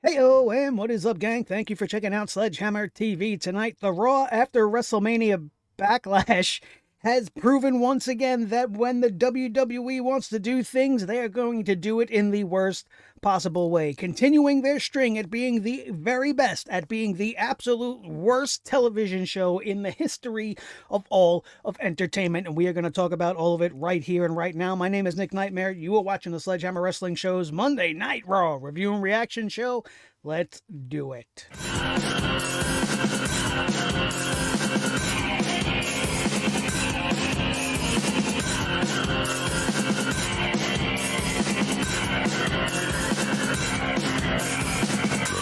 Heyo, and what is up, gang? Thank you for checking out Sledgehammer TV tonight. The Raw after WrestleMania Backlash has proven once again that when the WWE wants to do things, they are going to do it in the worst possible way, continuing their string at being the very best, at being the absolute worst television show in the history of all of entertainment. And we are going to talk about all of it right here and right now. My name is Nick Nightmare. You are watching the Sledgehammer Wrestling Show's Monday Night Raw review and reaction show. Let's do it.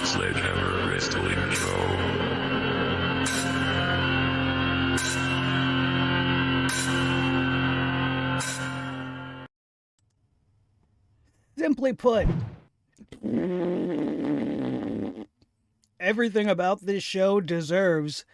Sledgehammer Wrestling Show. Simply put, everything about this show deserves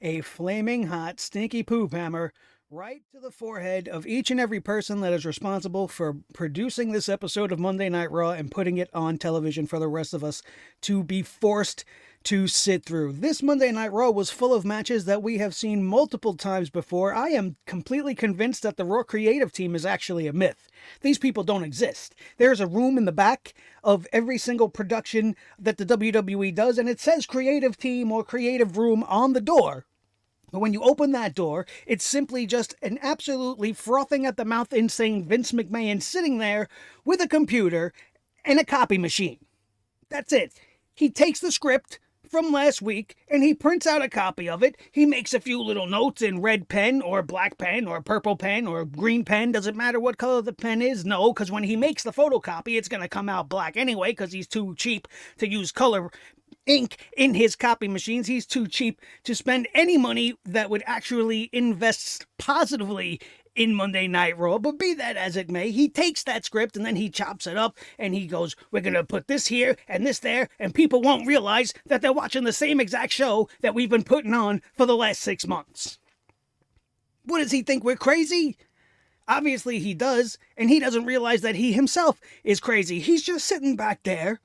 a flaming hot, stinky poop hammer right to the forehead of each and every person that is responsible for producing this episode of Monday Night Raw and putting it on television for the rest of us to be forced to sit through. This Monday Night Raw was full of matches that we have seen multiple times before. I am completely convinced that the Raw creative team is actually a myth. These people don't exist. There's a room in the back of every single production that the WWE does, and it says creative team or creative room on the door. But when you open that door, it's simply just an absolutely frothing at the mouth insane Vince McMahon sitting there with a computer and a copy machine. That's it. He takes the script from last week and he prints out a copy of it. He makes a few little notes in red pen or black pen or purple pen or green pen. Doesn't matter what color the pen is. No, because when he makes the photocopy, it's going to come out black anyway because he's too cheap to use color ink in his copy machines. He's too cheap to spend any money that would actually invest positively in Monday Night Raw. But be that as it may, he takes that script and then he chops it up and he goes, we're going to put this here and this there, and people won't realize that they're watching the same exact show that we've been putting on for the last 6 months. What does he think, we're crazy? Obviously he does, and he doesn't realize that he himself is crazy. He's just sitting back there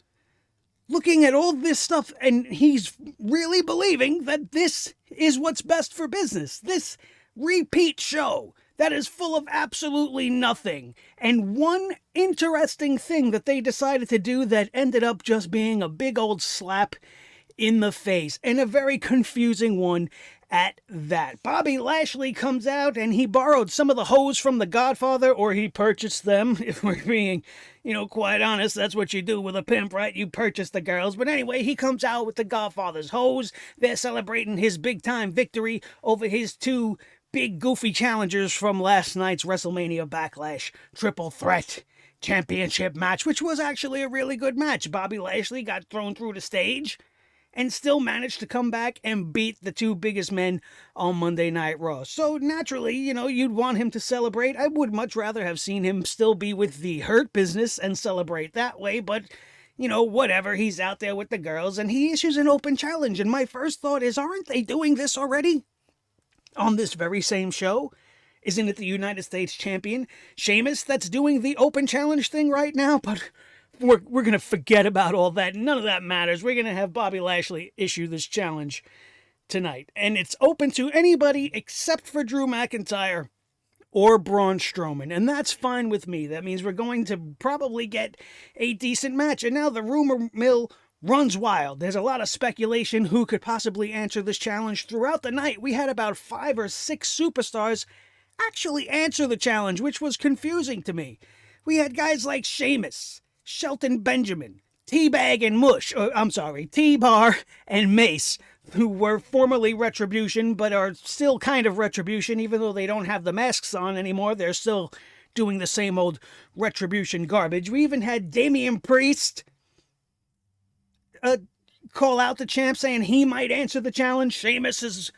looking at all this stuff, and he's really believing that this is what's best for business. This repeat show that is full of absolutely nothing. And one interesting thing that they decided to do that ended up just being a big old slap in the face, and a very confusing one at that. Bobby Lashley comes out and he borrowed some of the hose from The Godfather, or he purchased them, if we're being, quite honest. That's what you do with a pimp, right? You purchase the girls. But anyway, he comes out with The Godfather's hose. They're celebrating his big-time victory over his two big goofy challengers from last night's WrestleMania Backlash Triple Threat Championship match, which was actually a really good match. Bobby Lashley got thrown through the stage and still managed to come back and beat the two biggest men on Monday Night Raw. So naturally, you'd want him to celebrate. I would much rather have seen him still be with the Hurt Business and celebrate that way, but whatever, he's out there with the girls and he issues an open challenge. And my first thought is, aren't they doing this already on this very same show? Isn't it the United States champion Sheamus that's doing the open challenge thing right now? But we're going to forget about all that. None of that matters. We're going to have Bobby Lashley issue this challenge tonight. And it's open to anybody except for Drew McIntyre or Braun Strowman. And that's fine with me. That means we're going to probably get a decent match. And now the rumor mill runs wild. There's a lot of speculation who could possibly answer this challenge. Throughout the night, we had about 5 or 6 superstars actually answer the challenge, which was confusing to me. We had guys like Sheamus, Shelton Benjamin, T-Bag and T-Bar and Mace, who were formerly Retribution, but are still kind of Retribution, even though they don't have the masks on anymore. They're still doing the same old Retribution garbage. We even had Damian Priest call out the champ saying he might answer the challenge. Sheamus is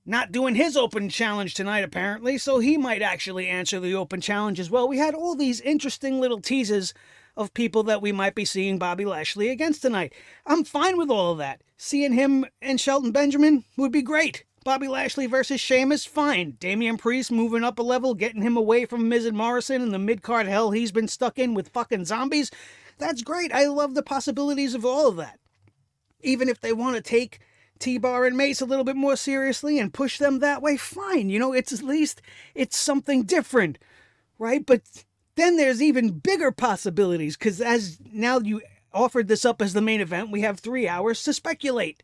not doing his open challenge tonight, apparently, so he might actually answer the open challenge as well. We had all these interesting little teases of people that we might be seeing Bobby Lashley against tonight. I'm fine with all of that. Seeing him and Shelton Benjamin would be great. Bobby Lashley versus Sheamus, fine. Damian Priest moving up a level, getting him away from Miz and Morrison and the mid-card hell he's been stuck in with fucking zombies. That's great. I love the possibilities of all of that. Even if they want to take T-Bar and Mace a little bit more seriously and push them that way, fine. You know, it's at least it's something different, right? But then there's even bigger possibilities, because as now you offered this up as the main event, we have 3 hours to speculate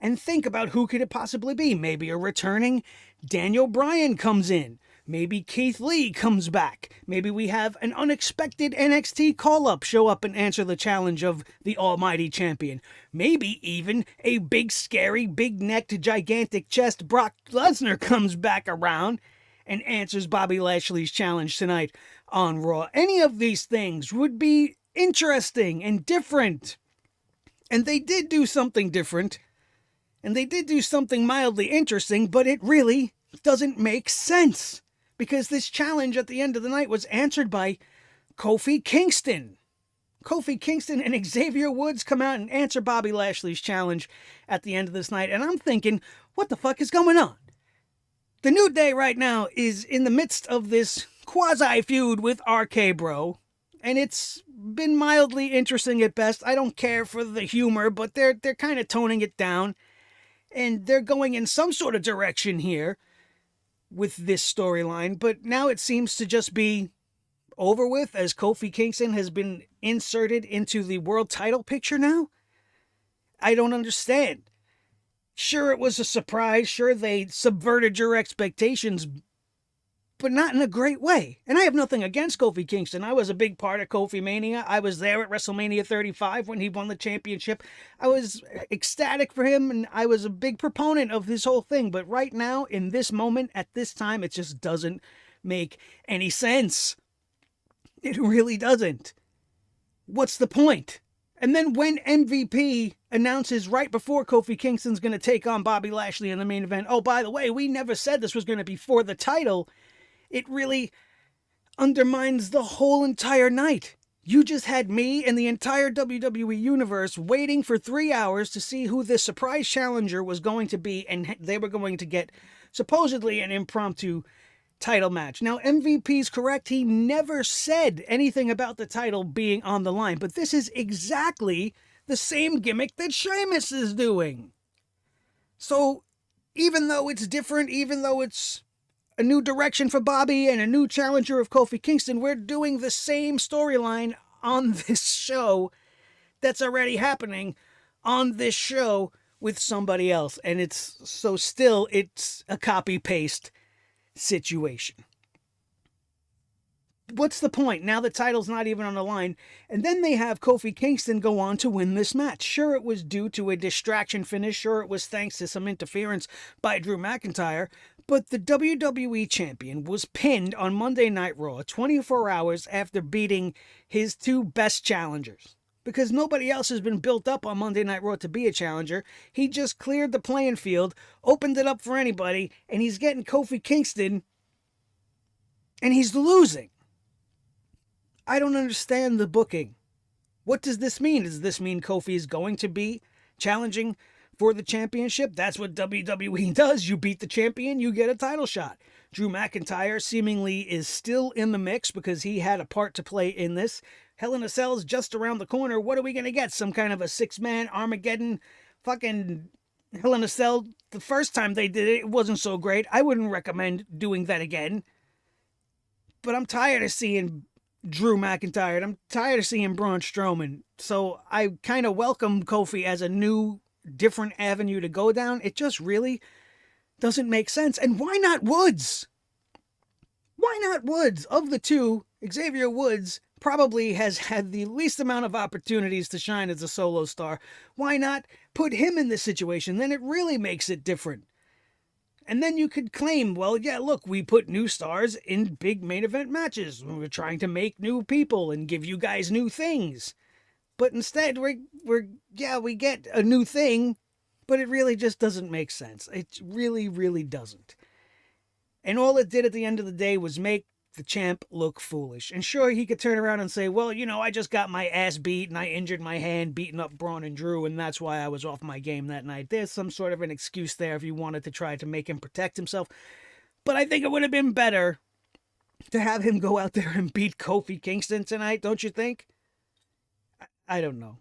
and think about who could it possibly be. Maybe a returning Daniel Bryan comes in. Maybe Keith Lee comes back. Maybe we have an unexpected NXT call-up show up and answer the challenge of the almighty champion. Maybe even a big, scary, big-necked, gigantic chest Brock Lesnar comes back around and answers Bobby Lashley's challenge tonight on Raw. Any of these things would be interesting and different. And they did do something different. And they did do something mildly interesting, but it really doesn't make sense. Because this challenge at the end of the night was answered by Kofi Kingston. Kofi Kingston and Xavier Woods come out and answer Bobby Lashley's challenge at the end of this night. And I'm thinking, what the fuck is going on? The New Day right now is in the midst of this quasi-feud with RK Bro. And it's been mildly interesting at best. I don't care for the humor, but they're kind of toning it down. And they're going in some sort of direction here with this storyline, but now it seems to just be over with as Kofi Kingston has been inserted into the world title picture now. I don't understand. Sure, it was a surprise. Sure, they subverted your expectations, but not in a great way. And I have nothing against Kofi Kingston. I was a big part of Kofi Mania. I was there at WrestleMania 35 when he won the championship. I was ecstatic for him, and I was a big proponent of this whole thing. But right now, in this moment, at this time, it just doesn't make any sense. It really doesn't. What's the point? And then when MVP announces right before Kofi Kingston's going to take on Bobby Lashley in the main event, oh, by the way, we never said this was going to be for the title, it really undermines the whole entire night. You just had me and the entire WWE Universe waiting for 3 hours to see who this surprise challenger was going to be, and they were going to get supposedly an impromptu title match. Now, MVP's correct. He never said anything about the title being on the line, but this is exactly the same gimmick that Sheamus is doing. So, even though it's different, even though it's a new direction for Bobby and a new challenger of Kofi Kingston, we're doing the same storyline on this show that's already happening on this show with somebody else. And it's a copy-paste situation. What's the point? Now the title's not even on the line. And then they have Kofi Kingston go on to win this match. Sure, it was due to a distraction finish. Sure, it was thanks to some interference by Drew McIntyre. But the WWE Champion was pinned on Monday Night Raw 24 hours after beating his two best challengers. Because nobody else has been built up on Monday Night Raw to be a challenger. He just cleared the playing field, opened it up for anybody, and he's getting Kofi Kingston, and he's losing. I don't understand the booking. What does this mean? Does this mean Kofi is going to be challenging for the championship? That's what WWE does. You beat the champion, you get a title shot. Drew McIntyre seemingly is still in the mix because he had a part to play in this. Hell in a Cell's just around the corner. What are we going to get? Some kind of a 6-man Armageddon fucking Hell in a Cell? The first time they did it, it wasn't so great. I wouldn't recommend doing that again. But I'm tired of seeing Drew McIntyre. I'm tired of seeing Braun Strowman. So I kind of welcome Kofi as a new, different avenue to go down. It just really doesn't make sense. And why not Woods? Why not Woods? Of the two, Xavier Woods probably has had the least amount of opportunities to shine as a solo star. Why not put him in this situation? Then it really makes it different. And then you could claim, well, yeah, look, we put new stars in big main event matches. We're trying to make new people and give you guys new things. But instead, we get a new thing, but it really just doesn't make sense. It really, really doesn't. And all it did at the end of the day was make the champ look foolish. And sure, he could turn around and say, well, I just got my ass beat and I injured my hand beating up Braun and Drew, and that's why I was off my game that night. There's some sort of an excuse there if you wanted to try to make him protect himself. But I think it would have been better to have him go out there and beat Kofi Kingston tonight, don't you think? I don't know.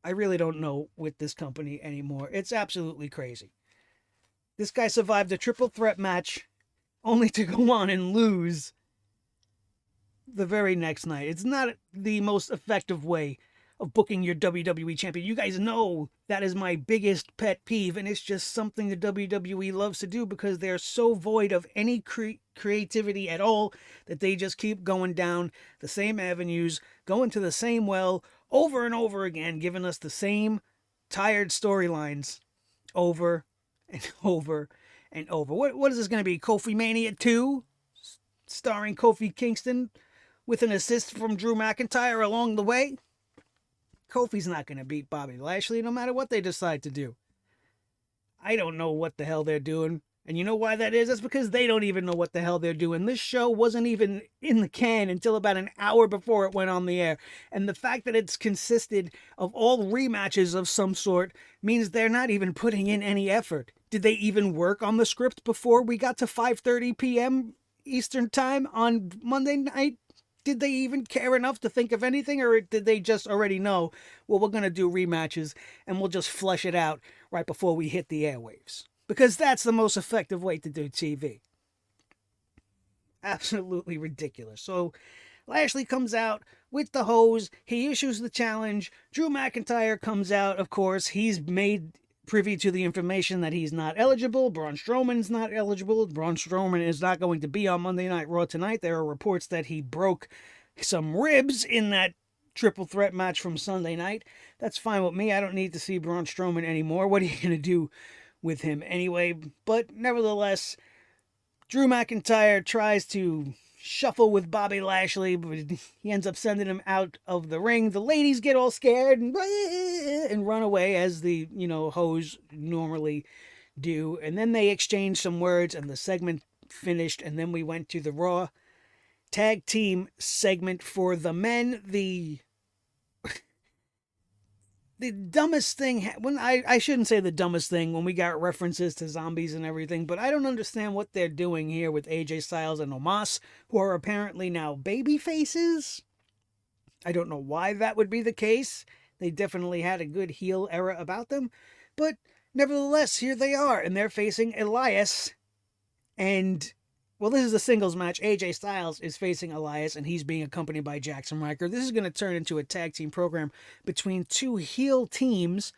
I really don't know with this company anymore. It's absolutely crazy. This guy survived a triple threat match only to go on and lose the very next night. It's not the most effective way of booking your WWE champion. You guys know that is my biggest pet peeve, and it's just something the WWE loves to do because they're so void of any creativity at all that they just keep going down the same avenues, going to the same well over and over again, giving us the same tired storylines over and over and over. What is this going to be? Kofi Mania 2? Starring Kofi Kingston with an assist from Drew McIntyre along the way? Kofi's not going to beat Bobby Lashley no matter what they decide to do. I don't know what the hell they're doing. And you know why that is? That's because they don't even know what the hell they're doing. This show wasn't even in the can until about an hour before it went on the air. And the fact that it's consisted of all rematches of some sort means they're not even putting in any effort. Did they even work on the script before we got to 5:30 p.m. Eastern Time on Monday night? Did they even care enough to think of anything, or did they just already know, well, we're going to do rematches and we'll just flush it out right before we hit the airwaves? Because that's the most effective way to do TV. Absolutely ridiculous. So Lashley comes out with the hose. He issues the challenge. Drew McIntyre comes out, of course. He's made privy to the information that he's not eligible. Braun Strowman's not eligible. Braun Strowman is not going to be on Monday Night Raw tonight. There are reports that he broke some ribs in that triple threat match from Sunday night. That's fine with me. I don't need to see Braun Strowman anymore. What are you going to do with him anyway? But nevertheless, Drew McIntyre tries to shuffle with Bobby Lashley, but he ends up sending him out of the ring. The ladies get all scared and run away, as the, hoes normally do. And then they exchange some words and the segment finished. And then we went to the Raw tag team segment for the men. The dumbest thing, when I shouldn't say the dumbest thing when we got references to zombies and everything, but I don't understand what they're doing here with AJ Styles and Omos, who are apparently now baby faces. I don't know why that would be the case. They definitely had a good heel era about them, but nevertheless, here they are, and they're facing Elias, and well, this is a singles match. AJ Styles is facing Elias, and he's being accompanied by Jackson Ryker. This is going to turn into a tag team program between two heel teams.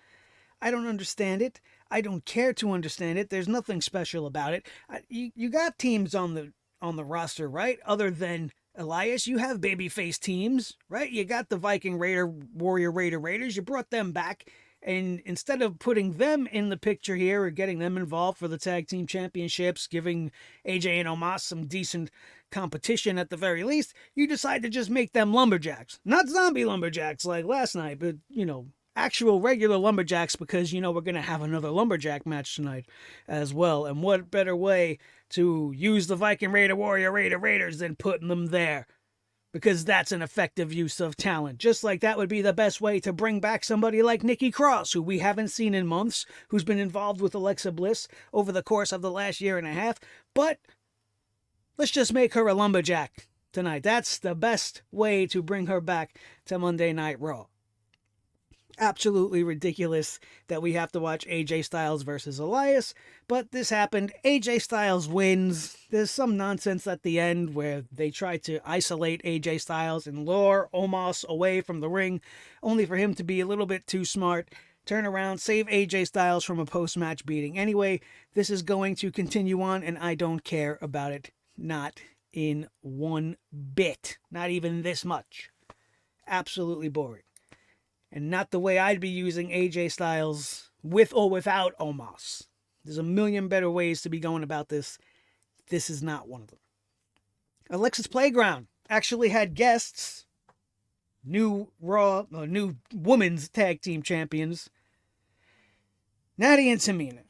I don't understand it. I don't care to understand it. There's nothing special about it. You got teams on the roster, right? Other than Elias, you have babyface teams, right? You got the Viking Raider, Warrior Raider Raiders. You brought them back. And instead of putting them in the picture here or getting them involved for the tag team championships, giving AJ and Omos some decent competition at the very least, you decide to just make them lumberjacks. Not zombie lumberjacks like last night, but, actual regular lumberjacks, because, we're going to have another lumberjack match tonight as well. And what better way to use the Viking Raider, Warrior Raider Raiders than putting them there? Because that's an effective use of talent. Just like that would be the best way to bring back somebody like Nikki Cross, who we haven't seen in months, who's been involved with Alexa Bliss over the course of the last year and a half. But let's just make her a lumberjack tonight. That's the best way to bring her back to Monday Night Raw. Absolutely ridiculous that we have to watch AJ Styles versus Elias, but this happened. AJ Styles wins. There's some nonsense at the end where they try to isolate AJ Styles and lure Omos away from the ring, only for him to be a little bit too smart, turn around, save AJ Styles from a post-match beating. Anyway, this is going to continue on, and I don't care about it. Not in one bit. Not even this much. Absolutely boring. And not the way I'd be using AJ Styles with or without Omos. There's a million better ways to be going about this. This is not one of them. Alexa's Playground actually had guests. New women's tag team champions. Natty and Tamina.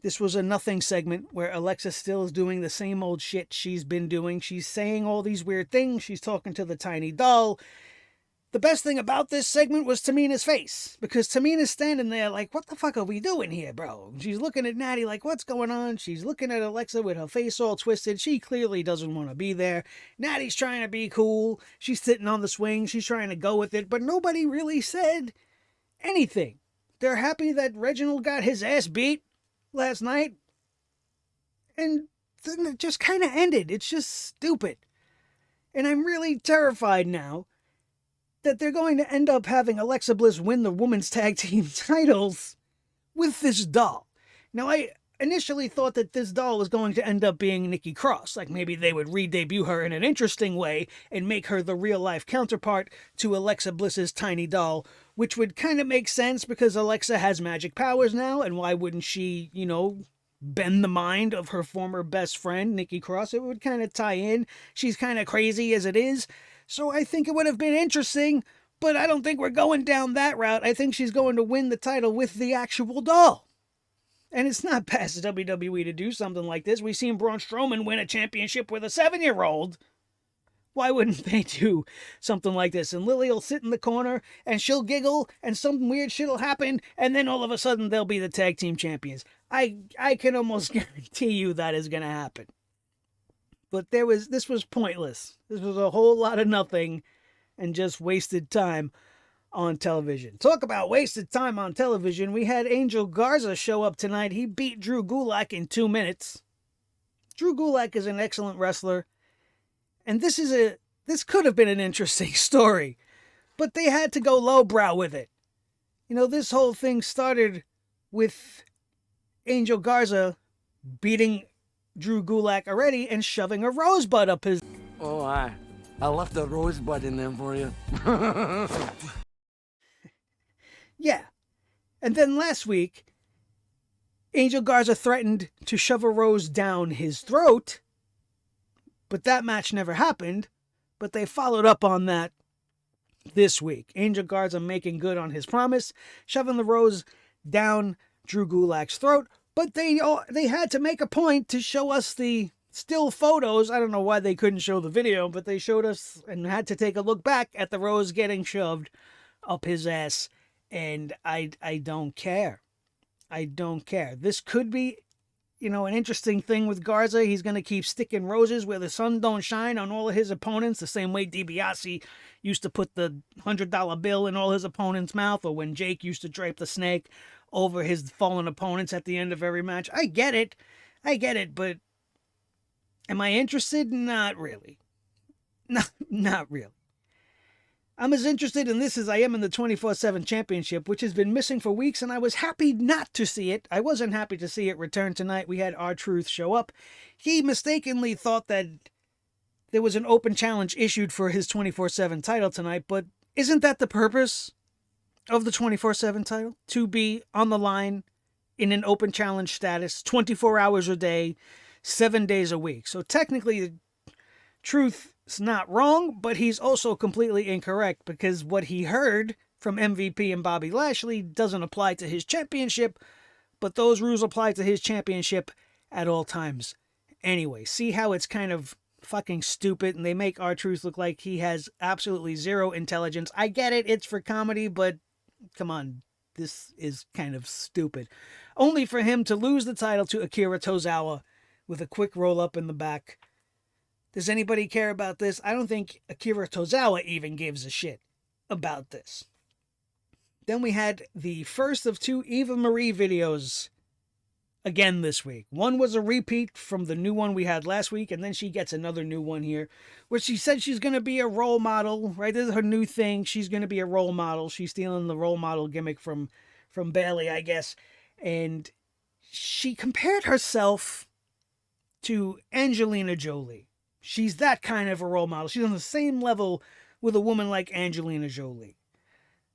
This was a nothing segment where Alexa still is doing the same old shit she's been doing. She's saying all these weird things. She's talking to the tiny doll. The best thing about this segment was Tamina's face, because Tamina's standing there like, what the fuck are we doing here, bro? She's looking at Natty like, what's going on? She's looking at Alexa with her face all twisted. She clearly doesn't want to be there. Natty's trying to be cool. She's sitting on the swing. She's trying to go with it, but nobody really said anything. They're happy that Reginald got his ass beat last night, and then it just kind of ended. It's just stupid. And I'm really terrified now that they're going to end up having Alexa Bliss win the women's tag team titles with this doll. Now, I initially thought that this doll was going to end up being Nikki Cross. Like maybe they would re-debut her in an interesting way and make her the real-life counterpart to Alexa Bliss's tiny doll, which would kind of make sense because Alexa has magic powers now, and why wouldn't she, bend the mind of her former best friend, Nikki Cross? It would kind of tie in. She's kind of crazy as it is. So I think it would have been interesting, but I don't think we're going down that route. I think she's going to win the title with the actual doll. And it's not past WWE to do something like this. We've seen Braun Strowman win a championship with a 7-year-old. Why wouldn't they do something like this? And Lily will sit in the corner and she'll giggle and some weird shit will happen, and then all of a sudden they'll be the tag team champions. I can almost guarantee you that is going to happen. But this was pointless. This was a whole lot of nothing and just wasted time on television. Talk about wasted time on television. We had Angel Garza show up tonight. He beat Drew Gulak in 2 minutes. Drew Gulak is an excellent wrestler. And this could have been an interesting story. But they had to go lowbrow with it. This whole thing started with Angel Garza beating Drew Gulak already and shoving a rosebud up his... Oh, I left a rosebud in there for you. Yeah. And then last week, Angel Garza threatened to shove a rose down his throat, but that match never happened. But they followed up on that this week. Angel Garza making good on his promise, shoving the rose down Drew Gulak's throat, but they had to make a point to show us the still photos. I don't know why they couldn't show the video, but they showed us and had to take a look back at the rose getting shoved up his ass. And I don't care. I don't care. This could be, an interesting thing with Garza. He's going to keep sticking roses where the sun don't shine on all of his opponents, the same way DiBiase used to put the $100 bill in all his opponents' mouth, or when Jake used to drape the snake over his fallen opponents at the end of every match. I get it, but am I interested? Not really. Not really. I'm as interested in this as I am in the 24/7 championship, which has been missing for weeks, and I was happy not to see it. I wasn't happy to see it return tonight. We had R-Truth show up. He mistakenly thought that there was an open challenge issued for his 24/7 title tonight, but isn't that the purpose of the 24/7 title? To be on the line in an open challenge status 24 hours a day, 7 days a week. So technically, Truth is not wrong, but he's also completely incorrect, because what he heard from MVP and Bobby Lashley doesn't apply to his championship, but those rules apply to his championship at all times. Anyway, see how it's kind of fucking stupid, and they make R-Truth look like he has absolutely zero intelligence. I get it, it's for comedy, but come on, this is kind of stupid. Only for him to lose the title to Akira Tozawa with a quick roll-up in the back. Does anybody care about this? I don't think Akira Tozawa even gives a shit about this. Then we had the first of 2 Eva Marie videos again this week. One was a repeat from the new one we had last week, and then she gets another new one here, where she said she's going to be a role model, right? This is her new thing. She's going to be a role model. She's stealing the role model gimmick from Bayley, I guess. And she compared herself to Angelina Jolie. She's that kind of a role model. She's on the same level with a woman like Angelina Jolie.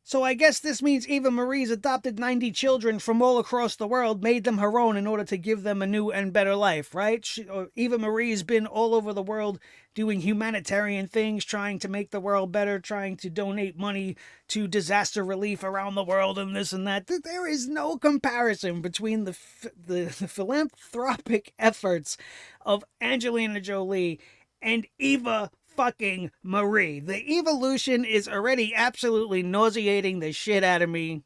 So I guess this means Eva Marie's adopted 90 children from all across the world, made them her own in order to give them a new and better life, right? Eva Marie's been all over the world doing humanitarian things, trying to make the world better, trying to donate money to disaster relief around the world and this and that. There is no comparison between the philanthropic efforts of Angelina Jolie and Eva fucking Marie. The evolution is already absolutely nauseating the shit out of me.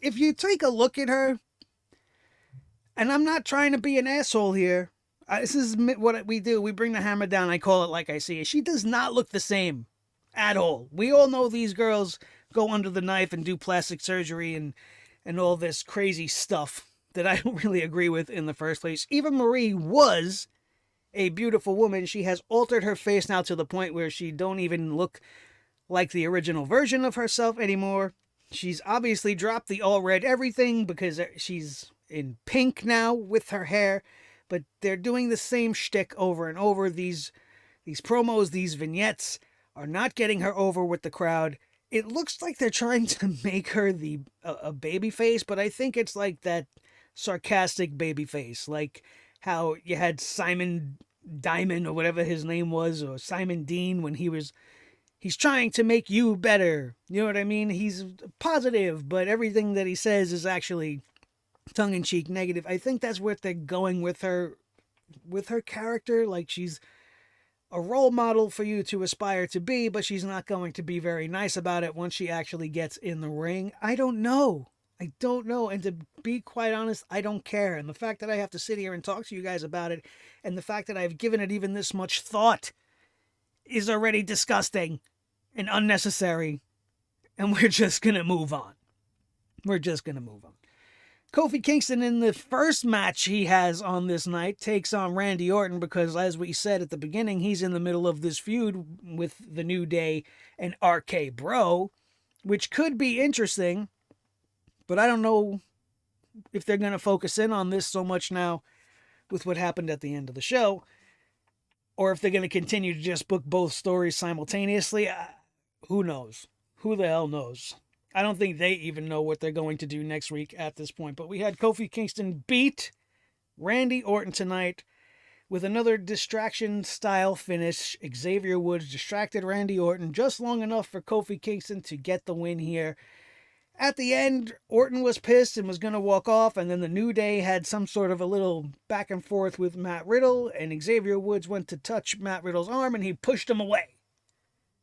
If you take a look at her, and I'm not trying to be an asshole here, this is what we do. We bring the hammer down. I call it like I see it. She does not look the same at all. We all know these girls go under the knife and do plastic surgery and all this crazy stuff that I don't really agree with in the first place. Eva Marie was a beautiful woman. She has altered her face now to the point where she don't even look like the original version of herself anymore. She's obviously dropped the all red everything because she's in pink now with her hair, but they're doing the same shtick over and over. These promos, these vignettes are not getting her over with the crowd. It looks like they're trying to make her a baby face, but I think it's like that sarcastic baby face, like how you had Simon Diamond or whatever his name was, or Simon Dean, when he's trying to make you better. You know what I mean? He's positive, but everything that he says is actually tongue-in-cheek negative. I think that's what they're going with her character. Like, she's a role model for you to aspire to be, but she's not going to be very nice about it once she actually gets in the ring. I don't know. And to be quite honest, I don't care. And the fact that I have to sit here and talk to you guys about it, and the fact that I've given it even this much thought, is already disgusting and unnecessary. And we're just going to move on. Kofi Kingston, in the first match he has on this night, takes on Randy Orton because, as we said at the beginning, he's in the middle of this feud with the New Day and RK Bro, which could be interesting. But I don't know if they're going to focus in on this so much now with what happened at the end of the show, or if they're going to continue to just book both stories simultaneously. Who knows? Who the hell knows? I don't think they even know what they're going to do next week at this point. But we had Kofi Kingston beat Randy Orton tonight with another distraction-style finish. Xavier Woods distracted Randy Orton just long enough for Kofi Kingston to get the win here. At the end, Orton was pissed and was going to walk off, and then the New Day had some sort of a little back and forth with Matt Riddle, and Xavier Woods went to touch Matt Riddle's arm, and he pushed him away.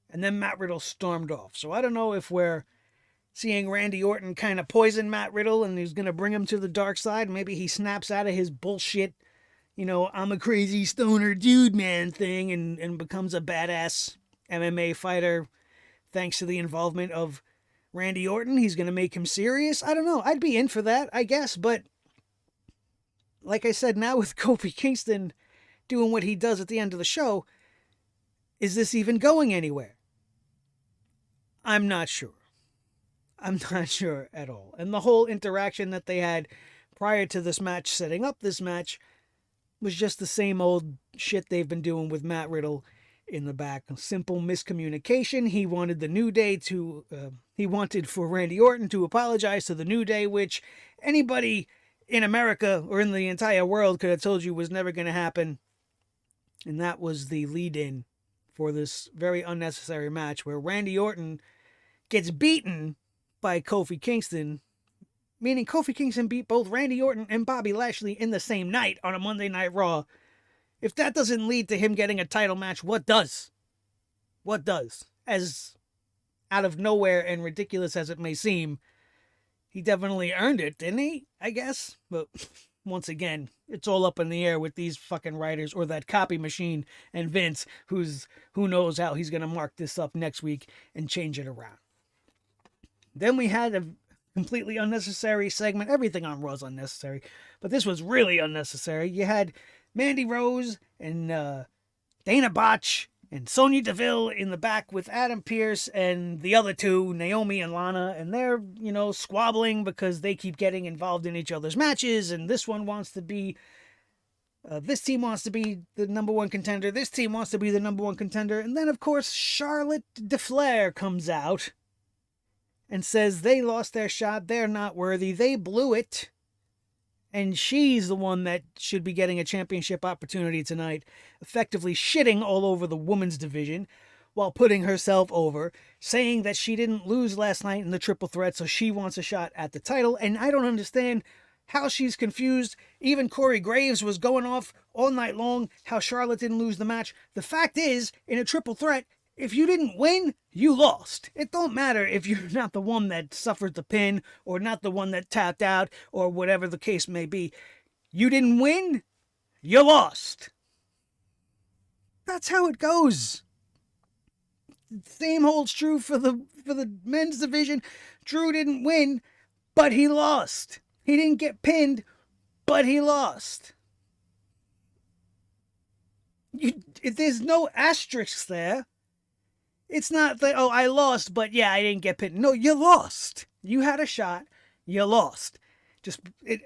And then Matt Riddle stormed off. So I don't know if we're seeing Randy Orton kind of poison Matt Riddle, and he's going to bring him to the dark side. Maybe he snaps out of his bullshit, I'm a crazy stoner dude, man thing, and becomes a badass MMA fighter thanks to the involvement of Randy Orton. He's going to make him serious. I don't know. I'd be in for that, I guess. But like I said, now with Kofi Kingston doing what he does at the end of the show, is this even going anywhere? I'm not sure. I'm not sure at all. And the whole interaction that they had prior to this match, setting up this match, was just the same old shit they've been doing with Matt Riddle in the back. A simple miscommunication. He wanted the New Day he wanted for Randy Orton to apologize to the New Day, which anybody in America or in the entire world could have told you was never going to happen. And that was the lead-in for this very unnecessary match where Randy Orton gets beaten by Kofi Kingston, meaning Kofi Kingston beat both Randy Orton and Bobby Lashley in the same night on a Monday Night Raw. If that doesn't lead to him getting a title match, what does? What does? As out of nowhere and ridiculous as it may seem, he definitely earned it, didn't he? I guess. But once again, it's all up in the air with these fucking writers or that copy machine and Vince, who knows how he's going to mark this up next week and change it around. Then we had a completely unnecessary segment. Everything on Raw's unnecessary, but this was really unnecessary. You had Mandy Rose and Dana Botch and Sonya Deville in the back with Adam Pearce and the other two, Naomi and Lana, and they're, squabbling because they keep getting involved in each other's matches, and this one wants to be, this team wants to be the number one contender, this team wants to be the number one contender, and then, of course, Charlotte DeFlair comes out and says they lost their shot, they're not worthy, they blew it. And she's the one that should be getting a championship opportunity tonight, effectively shitting all over the women's division while putting herself over, saying that she didn't lose last night in the triple threat, so she wants a shot at the title. And I don't understand how she's confused. Even Corey Graves was going off all night long how Charlotte didn't lose the match. The fact is, in a triple threat, if you didn't win, you lost. It don't matter if you're not the one that suffered the pin or not the one that tapped out or whatever the case may be. You didn't win, you lost. That's how it goes. Same holds true for the men's division. Drew didn't win, but he lost. He didn't get pinned, but he lost. There's no asterisks there. It's not that, oh, I lost, but yeah, I didn't get pinned. No, you lost. You had a shot. You lost.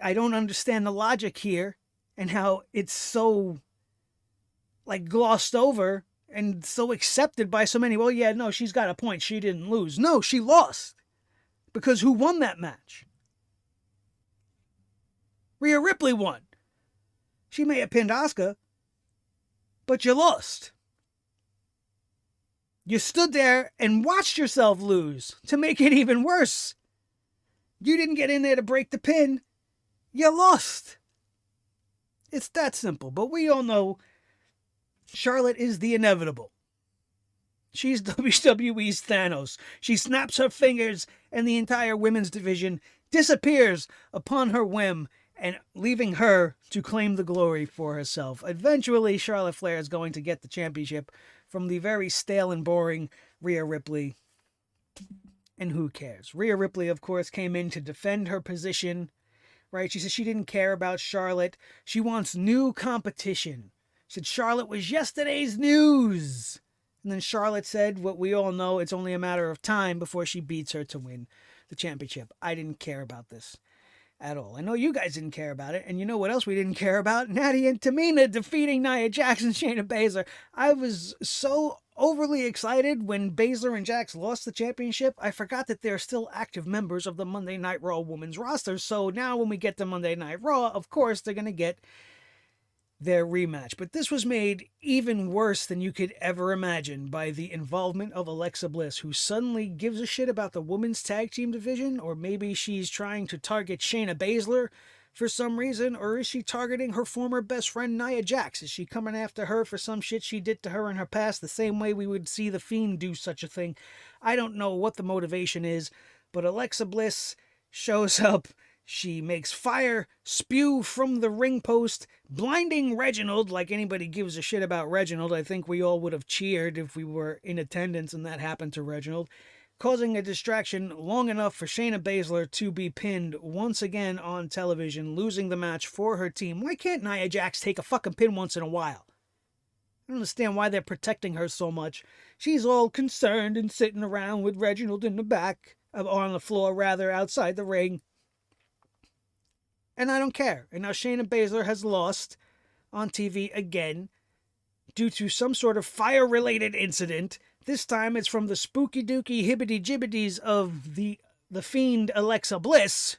I don't understand the logic here and how it's so, like, glossed over and so accepted by so many. Well, yeah, no, she's got a point. She didn't lose. No, she lost. Because who won that match? Rhea Ripley won. She may have pinned Asuka, but you lost. You stood there and watched yourself lose to make it even worse. You didn't get in there to break the pin. You lost. It's that simple. But we all know Charlotte is the inevitable. She's WWE's Thanos. She snaps her fingers and the entire women's division disappears upon her whim, and leaving her to claim the glory for herself. Eventually, Charlotte Flair is going to get the championship from the very stale and boring Rhea Ripley. And who cares? Rhea Ripley, of course, came in to defend her position, right? She said she didn't care about Charlotte. She wants new competition. She said Charlotte was yesterday's news. And then Charlotte said what we all know, it's only a matter of time before she beats her to win the championship. I didn't care about this at all. I know you guys didn't care about it. And you know what else we didn't care about? Natty and Tamina defeating Nia Jax and Shayna Baszler. I was so overly excited when Baszler and Jax lost the championship. I forgot that they're still active members of the Monday Night Raw women's roster. So now when we get to Monday Night Raw, of course, they're going to get their rematch. But this was made even worse than you could ever imagine by the involvement of Alexa Bliss, who suddenly gives a shit about the women's tag team division, or maybe she's trying to target Shayna Baszler for some reason, or is she targeting her former best friend Nia Jax? Is she coming after her for some shit she did to her in her past, the same way we would see The Fiend do such a thing? I don't know what the motivation is, but Alexa Bliss shows up. She makes fire spew from the ring post, blinding Reginald like anybody gives a shit about Reginald. I think we all would have cheered if we were in attendance and that happened to Reginald, causing a distraction long enough for Shayna Baszler to be pinned once again on television, losing the match for her team. Why can't Nia Jax take a fucking pin once in a while? I don't understand why they're protecting her so much. She's all concerned and sitting around with Reginald in the back, on the floor rather, outside the ring. And I don't care. And now Shayna Baszler has lost on TV again due to some sort of fire-related incident. This time it's from the spooky dooky hibbity jibbities of the Fiend Alexa Bliss.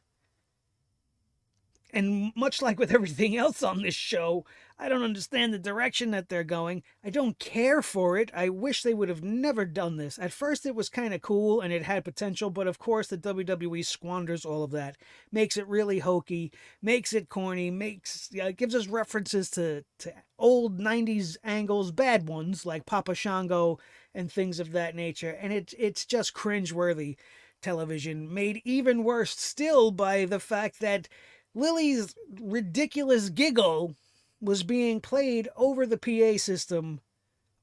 And much like with everything else on this show, I don't understand the direction that they're going. I don't care for it. I wish they would have never done this. At first it was kind of cool and it had potential, but of course the WWE squanders all of that. Makes it really hokey, makes it corny, gives us references to old 90s angles, bad ones like Papa Shango and things of that nature. And it's just cringeworthy television, made even worse still by the fact that Lily's ridiculous giggle was being played over the PA system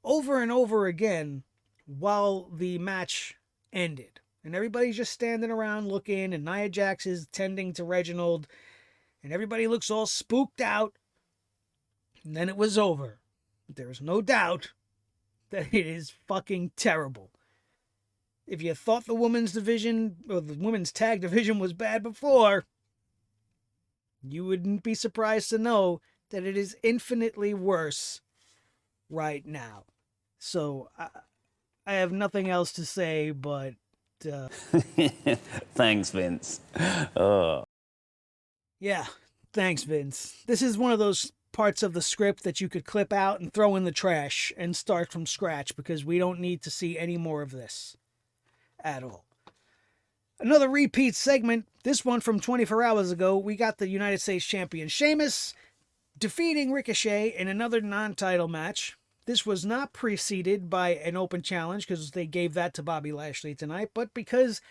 over and over again while the match ended. And everybody's just standing around looking, and Nia Jax is tending to Reginald, and everybody looks all spooked out. And then it was over. There is no doubt that it is fucking terrible. If you thought the women's division, or the women's tag division was bad before, you wouldn't be surprised to know that it is infinitely worse right now. So I have nothing else to say, but Thanks, Vince. Oh. Yeah, thanks, Vince. This is one of those parts of the script that you could clip out and throw in the trash and start from scratch, because we don't need to see any more of this at all. Another repeat segment, this one from 24 hours ago. We got the United States Champion Sheamus defeating Ricochet in another non-title match. This was not preceded by an open challenge because they gave that to Bobby Lashley tonight, but because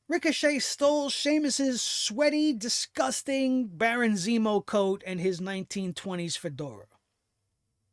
Ricochet stole Sheamus's sweaty, disgusting Baron Zemo coat and his 1920s fedora.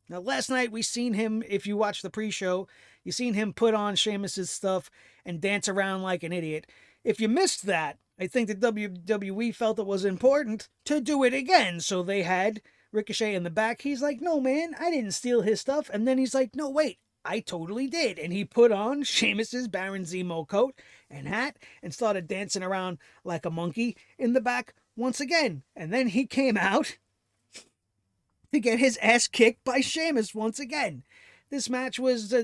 Now, last night we seen him, if you watch the pre-show, You seen him put on Sheamus's stuff and dance around like an idiot. If you missed that, I think the WWE felt it was important to do it again. So they had Ricochet in the back. He's like, no, man, I didn't steal his stuff. And then he's like, no, wait, I totally did. And he put on Sheamus's Baron Zemo coat and hat and started dancing around like a monkey in the back once again. And then he came out to get his ass kicked by Sheamus once again. This match was,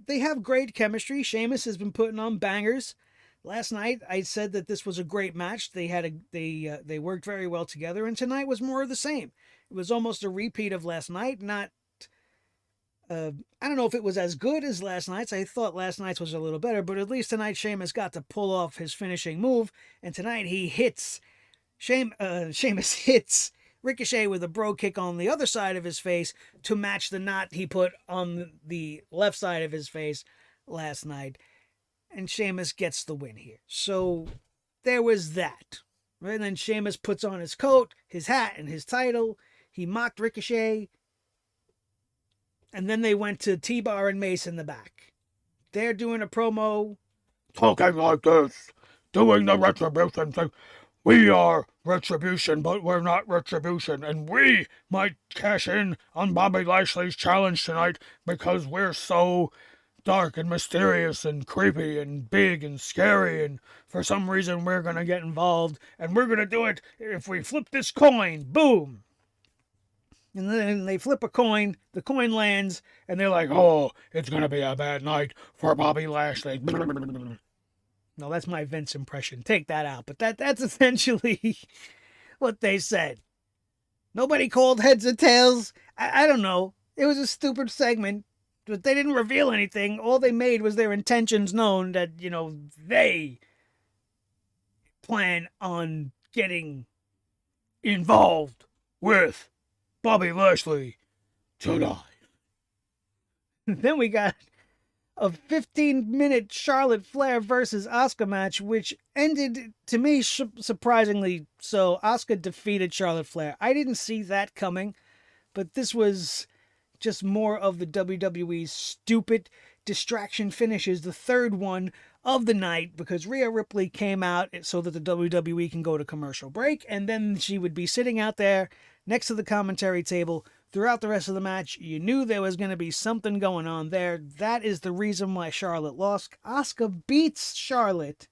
they have great chemistry. Sheamus has been putting on bangers. Last night, I said that this was a great match. They worked very well together, and tonight was more of the same. It was almost a repeat of last night. Not, I don't know if it was as good as last night's. I thought last night's was a little better, but at least tonight Sheamus got to pull off his finishing move, and tonight he hits, Sheamus hits Ricochet with a bro kick on the other side of his face to match the knot he put on the left side of his face last night. And Sheamus gets the win here. So there was that. Right? And then Sheamus puts on his coat, his hat, and his title. He mocked Ricochet. And then they went to T-Bar and Mace in the back. They're doing a promo. Talking like this, doing the retribution thing. We are retribution, but we're not retribution. And we might cash in on Bobby Lashley's challenge tonight because we're so dark and mysterious and creepy and big and scary, and for some reason we're going to get involved, and we're going to do it if we flip this coin. Boom. And then they flip a coin, the coin lands, and they're like, oh, it's going to be a bad night for Bobby Lashley. No, that's my Vince impression. Take that out. But that's essentially what they said. Nobody called heads or tails. I don't know. It was a stupid segment. But they didn't reveal anything. All they made was their intentions known that, they plan on getting involved with Bobby Lashley tonight. Then we got a 15-minute Charlotte Flair versus Asuka match, which ended, to me, surprisingly so. Asuka defeated Charlotte Flair. I didn't see that coming, but this was just more of the WWE's stupid distraction finishes, the third one of the night, because Rhea Ripley came out so that the WWE can go to commercial break, and then she would be sitting out there next to the commentary table throughout the rest of the match. You knew there was going to be something going on there. That is the reason why Charlotte lost. Asuka beats Charlotte.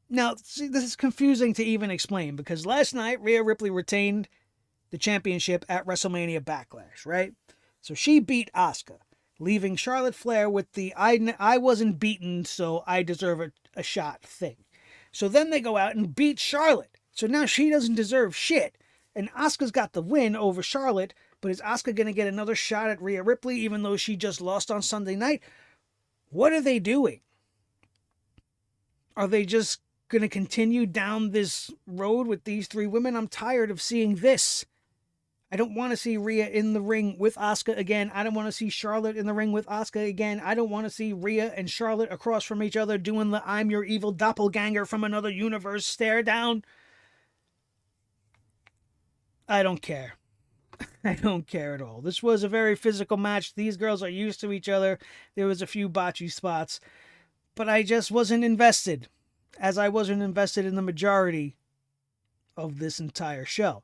Now, see, this is confusing to even explain, because last night Rhea Ripley retained the championship at WrestleMania Backlash, right? So she beat Asuka, leaving Charlotte Flair with the I wasn't beaten, so I deserve a shot thing. So then they go out and beat Charlotte. So now she doesn't deserve shit. And Asuka's got the win over Charlotte, but is Asuka going to get another shot at Rhea Ripley even though she just lost on Sunday night? What are they doing? Are they just going to continue down this road with these three women? I'm tired of seeing this. I don't want to see Rhea in the ring with Asuka again. I don't want to see Charlotte in the ring with Asuka again. I don't want to see Rhea and Charlotte across from each other doing the I'm your evil doppelganger from another universe stare down. I don't care. I don't care at all. This was a very physical match. These girls are used to each other. There was a few botchy spots, but I just wasn't invested, as I wasn't invested in the majority of this entire show.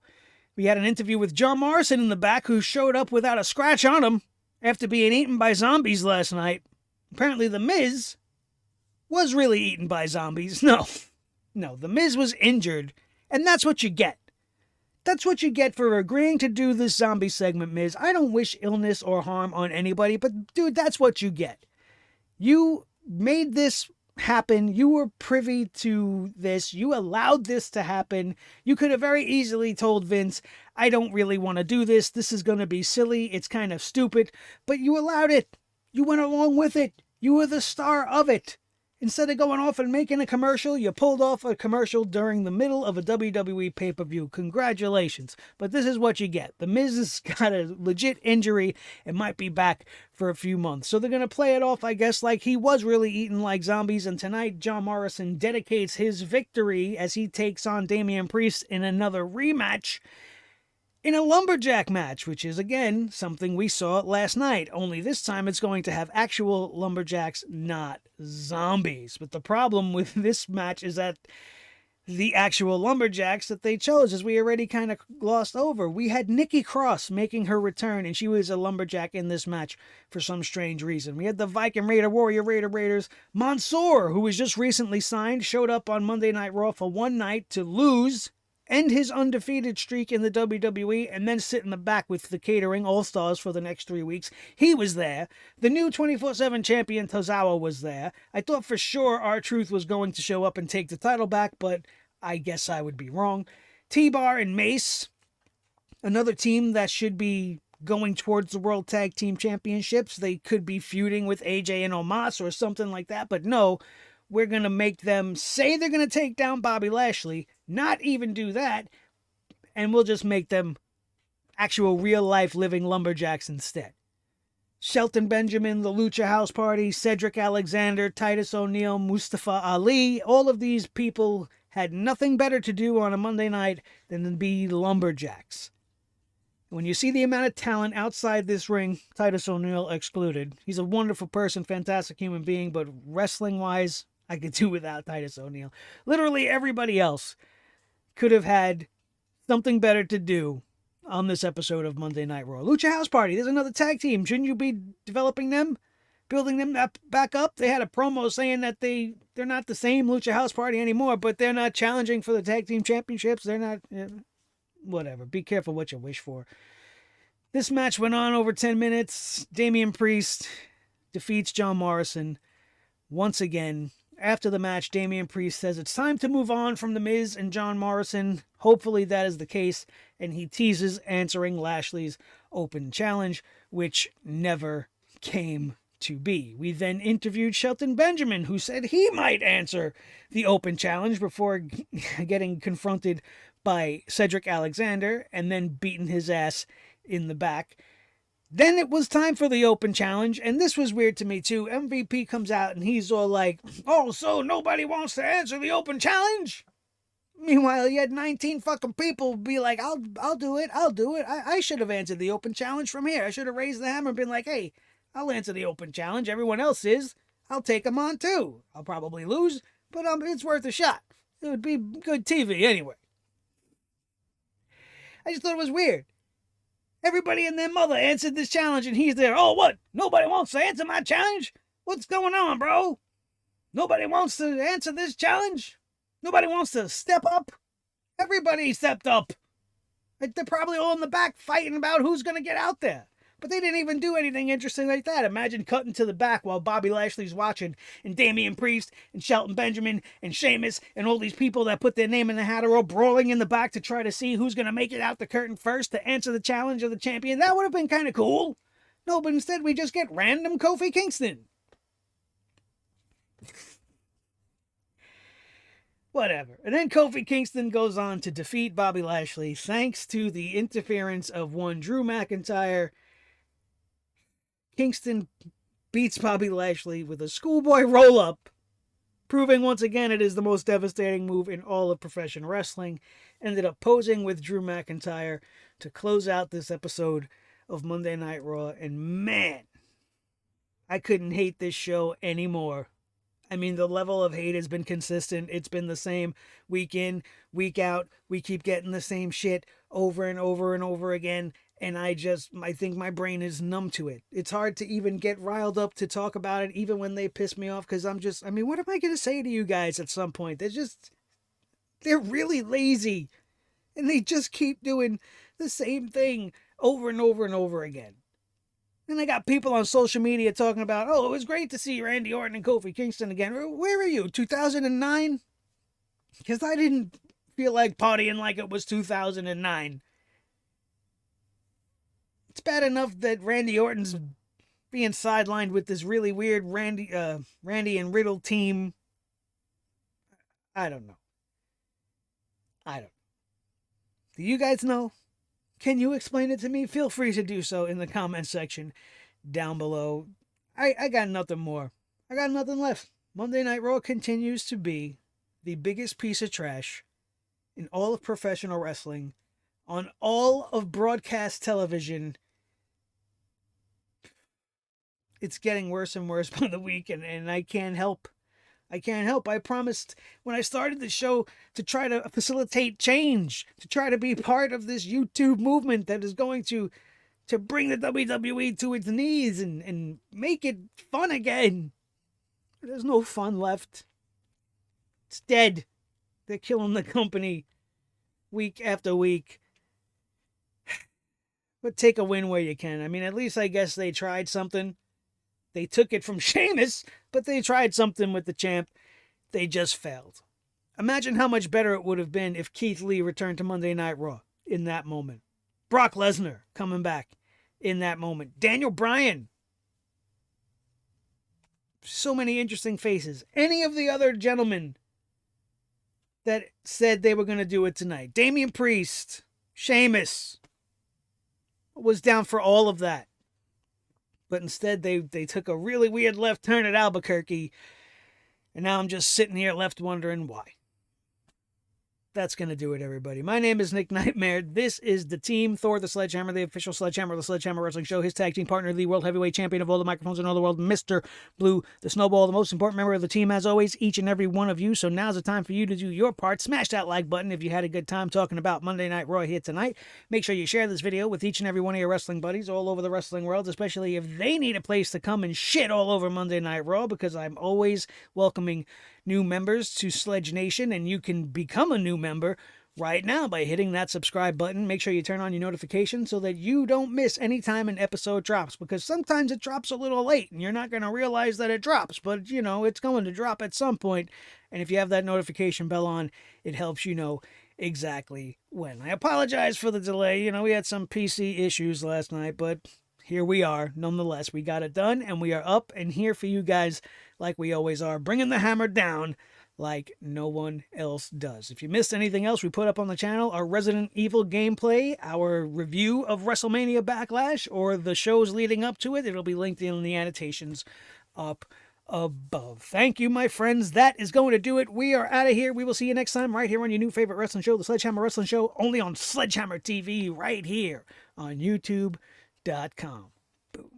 We had an interview with John Morrison in the back, who showed up without a scratch on him after being eaten by zombies last night. Apparently The Miz was really eaten by zombies. No, The Miz was injured, and that's what you get. That's what you get for agreeing to do this zombie segment, Miz. I don't wish illness or harm on anybody, but dude, that's what you get. You made this happen. You were privy to this. You allowed this to happen. You could have very easily told Vince, I don't really want to do this. This is going to be silly. It's kind of stupid. But you allowed it. You went along with it. You were the star of it. Instead of going off and making a commercial, you pulled off a commercial during the middle of a WWE pay-per-view. Congratulations. But this is what you get. The Miz has got a legit injury and might be back for a few months. So they're going to play it off, I guess, like he was really eaten like zombies. And tonight, John Morrison dedicates his victory as he takes on Damian Priest in another rematch. in a lumberjack match, which is, again, something we saw last night. Only this time it's going to have actual lumberjacks, not zombies. But the problem with this match is that the actual lumberjacks that they chose, as we already kind of glossed over. We had Nikki Cross making her return, and she was a lumberjack in this match for some strange reason. We had the Viking Raider, Warrior Raider Raiders. Mansoor, who was just recently signed, showed up on Monday Night Raw for one night to lose, end his undefeated streak in the WWE, and then sit in the back with the catering all-stars for the next 3 weeks. He was there. The new 24/7 champion Tozawa was there. I thought for sure R-Truth was going to show up and take the title back, but I guess I would be wrong. T-Bar and Mace, another team that should be going towards the World Tag Team Championships. They could be feuding with AJ and Omos or something like that, but no, we're going to make them say they're going to take down Bobby Lashley, not even do that, and we'll just make them actual real-life living lumberjacks instead. Shelton Benjamin, the Lucha House Party, Cedric Alexander, Titus O'Neil, Mustafa Ali, all of these people had nothing better to do on a Monday night than to be lumberjacks. When you see the amount of talent outside this ring, Titus O'Neil excluded, he's a wonderful person, fantastic human being, but wrestling-wise, I could do without Titus O'Neil. Literally everybody else could have had something better to do on this episode of Monday Night Raw. Lucha House Party, there's another tag team. Shouldn't you be developing them? Building them back up? They had a promo saying that they're not the same Lucha House Party anymore, but they're not challenging for the tag team championships. They're not... whatever. Be careful what you wish for. This match went on over 10 minutes. Damian Priest defeats John Morrison once again. After the match, Damian Priest says it's time to move on from The Miz and John Morrison. Hopefully that is the case, and he teases answering Lashley's open challenge, which never came to be. We then interviewed Shelton Benjamin, who said he might answer the open challenge before getting confronted by Cedric Alexander and then beating his ass in the back. Then it was time for the open challenge, and this was weird to me too. MVP comes out and he's all like, "Oh, so nobody wants to answer the open challenge?" Meanwhile, you had 19 fucking people be like, I'll do it. I should have answered the open challenge from here. I should have raised the hammer and been like, hey, I'll answer the open challenge. Everyone else is. I'll take them on too. I'll probably lose, but it's worth a shot. It would be good TV anyway. I just thought it was weird. Everybody and their mother answered this challenge, and he's there. Oh, what? Nobody wants to answer my challenge? What's going on, bro? Nobody wants to answer this challenge? Nobody wants to step up? Everybody stepped up. They're probably all in the back fighting about who's going to get out there. But they didn't even do anything interesting like that. Imagine cutting to the back while Bobby Lashley's watching, and Damian Priest and Shelton Benjamin and Sheamus and all these people that put their name in the hat are all brawling in the back to try to see who's going to make it out the curtain first to answer the challenge of the champion. That would have been kind of cool. No, but instead we just get random Kofi Kingston. Whatever. And then Kofi Kingston goes on to defeat Bobby Lashley thanks to the interference of one Drew McIntyre. Kingston beats Bobby Lashley with a schoolboy roll-up, proving once again it is the most devastating move in all of professional wrestling. Ended up posing with Drew McIntyre to close out this episode of Monday Night Raw. And man, I couldn't hate this show anymore. I mean, the level of hate has been consistent. It's been the same week in, week out. We keep getting the same shit over and over and over again. And I think my brain is numb to it. It's hard to even get riled up to talk about it, even when they piss me off, because what am I going to say to you guys at some point? They're really lazy. And they just keep doing the same thing over and over and over again. And I got people on social media talking about, oh, it was great to see Randy Orton and Kofi Kingston again. Where are you, 2009? Because I didn't feel like partying like it was 2009. It's bad enough that Randy Orton's being sidelined with this really weird Randy and Riddle team. I don't know. Do you guys know? Can you explain it to me? Feel free to do so in the comment section down below. I got nothing more. I got nothing left. Monday Night Raw continues to be the biggest piece of trash in all of professional wrestling on all of broadcast television. It's getting worse and worse by the week, and I can't help. I can't help. I promised when I started the show to try to facilitate change, to try to be part of this YouTube movement that is going to bring the WWE to its knees and make it fun again. There's no fun left. It's dead. They're killing the company week after week. But take a win where you can. I mean, at least I guess they tried something. They took it from Sheamus, but they tried something with the champ. They just failed. Imagine how much better it would have been if Keith Lee returned to Monday Night Raw in that moment. Brock Lesnar coming back in that moment. Daniel Bryan. So many interesting faces. Any of the other gentlemen that said they were going to do it tonight. Damian Priest. Sheamus. Was down for all of that. But instead, they took a really weird left turn at Albuquerque. And now I'm just sitting here left wondering why. That's going to do it, everybody. My name is Nick Nightmare. This is the team. Thor the Sledgehammer, the official Sledgehammer of the Sledgehammer Wrestling Show. His tag team partner, the World Heavyweight Champion of all the microphones in all the world, Mr. Blue, the Snowball, the most important member of the team, as always, each and every one of you. So now's the time for you to do your part. Smash that like button if you had a good time talking about Monday Night Raw here tonight. Make sure you share this video with each and every one of your wrestling buddies all over the wrestling world, especially if they need a place to come and shit all over Monday Night Raw, because I'm always welcoming new members to Sledge Nation, and you can become a new member right now by hitting that subscribe button. Make sure you turn on your notifications so that you don't miss any time an episode drops, because sometimes it drops a little late and you're not going to realize that it drops, but you know it's going to drop at some point. And if you have that notification bell on, it helps you know exactly when. I apologize for the delay. You know, we had some PC issues last night, but here we are. Nonetheless, we got it done and we are up and here for you guys like we always are, bringing the hammer down like no one else does. If you missed anything else we put up on the channel, our Resident Evil gameplay, our review of WrestleMania Backlash, or the shows leading up to it, it'll be linked in the annotations up above. Thank you, my friends. That is going to do it. We are out of here. We will see you next time right here on your new favorite wrestling show, the Sledgehammer Wrestling Show, only on Sledgehammer TV right here on YouTube.com. Boom.